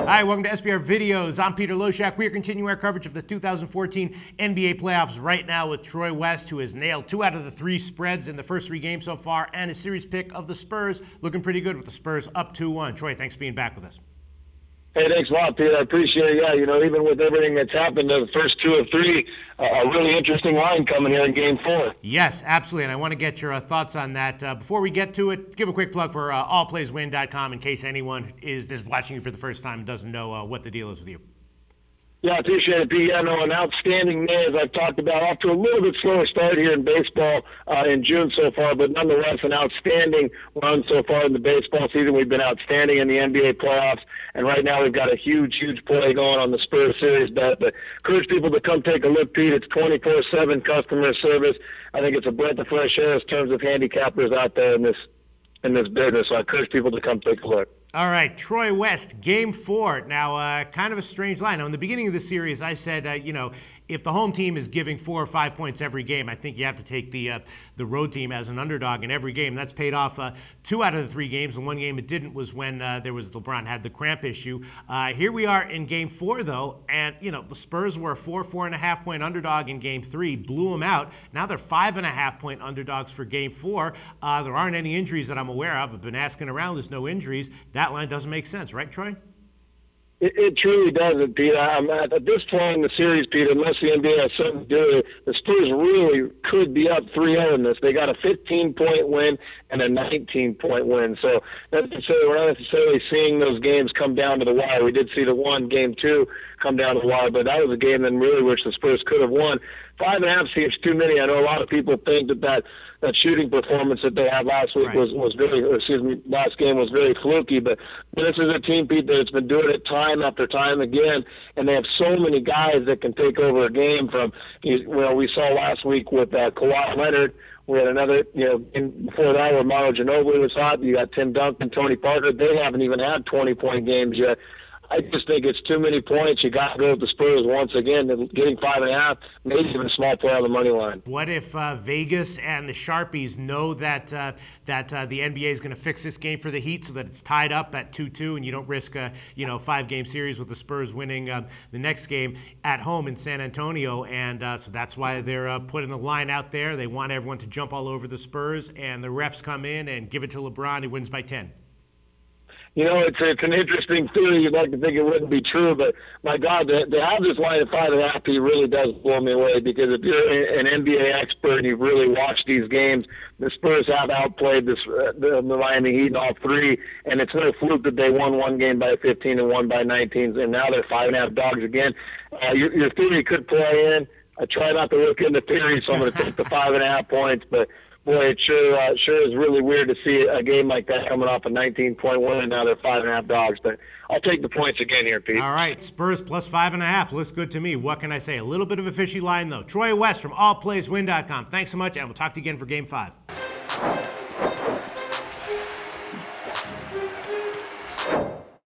Hi, welcome to SBR Videos. I'm Peter Loshak. We are continuing our coverage of the 2014 NBA playoffs right now with Troy West, who has nailed 2 out of the 3 spreads in the first 3 games so far, and a series pick of the Spurs, looking pretty good with the Spurs up 2-1. Troy, thanks for being back with us. Hey, thanks a lot, Peter. I appreciate it. Yeah, even with everything that's happened, the first 2 of 3, a really interesting line coming here in Game 4. Yes, absolutely, and I want to get your thoughts on that. Before we get to it, give a quick plug for allplayswin.com in case anyone is watching you for the first time and doesn't know what the deal is with you. Yeah, I appreciate it, Pete. Yeah, no, an outstanding May, as I've talked about, off to a little bit slower start here in baseball in June so far, but nonetheless an outstanding run so far in the baseball season. We've been outstanding in the NBA playoffs, and right now we've got a huge play going on the Spurs series bet. But encourage people to come take a look, Pete. It's 24/7 customer service. I think it's a breath of fresh air in terms of handicappers out there in this business. So I encourage people to come take a look. All right, Troy West, Game 4. Now, kind of a strange line. Now, in the beginning of the series, I said, if the home team is giving 4 or 5 points every game, I think you have to take the road team as an underdog in every game. That's paid off 2 out of the 3 games, and 1 game it didn't was when LeBron had the cramp issue. Here we are in Game 4, though, and the Spurs were a 4.5 point underdog in Game 3, blew them out. Now they're 5.5 point underdogs for Game 4. There aren't any injuries that I'm aware of. I've been asking around. There's no injuries. That line doesn't make sense, right, Troy? It truly doesn't, Pete. At this point in the series, Pete, unless the NBA has something to do with it, the Spurs really could be up 3-0 in this. They got a 15-point win and a 19-point win. So we're not necessarily seeing those games come down to the wire. We did see the one, Game 2, come down to the wire, but that was a game that really which the Spurs could have won. 5.5 seems too many. I know a lot of people think that shooting performance that they had last week was very, last game was very fluky. But this is a team, Pete, that's been doing it time after time again, and they have so many guys that can take over a game. From we saw last week with Kawhi Leonard. We had another, before that where Manu Ginobili was hot. You got Tim Duncan, Tony Parker. They haven't even had 20-point games yet. I just think it's too many points. You got to go with the Spurs once again. Getting 5.5, maybe even a small play on the money line. What if Vegas and the Sharpies know that the NBA is going to fix this game for the Heat so that it's tied up at 2-2, and you don't risk a 5-game series with the Spurs winning the next game at home in San Antonio? And so that's why they're putting the line out there. They want everyone to jump all over the Spurs, and the refs come in and give it to LeBron. He wins by 10. It's an interesting theory. You'd like to think it wouldn't be true, but my God, to have this line at 5.5, he really does blow me away. Because if you're an NBA expert and you've really watched these games, the Spurs have outplayed the Miami Heat in all 3, and it's no fluke that they won 1 game by 15 and 1 by 19, and now they're 5.5 dogs again. Your theory could play in. I try not to look into theory, so I'm going to take the 5.5 points, but. Boy, it sure is really weird to see a game like that coming off a 19-point win, and now they're 5.5 dogs. But I'll take the points again here, Pete. All right, Spurs plus 5.5. Looks good to me. What can I say? A little bit of a fishy line, though. Troy West from allplayswin.com. Thanks so much, and we'll talk to you again for Game 5.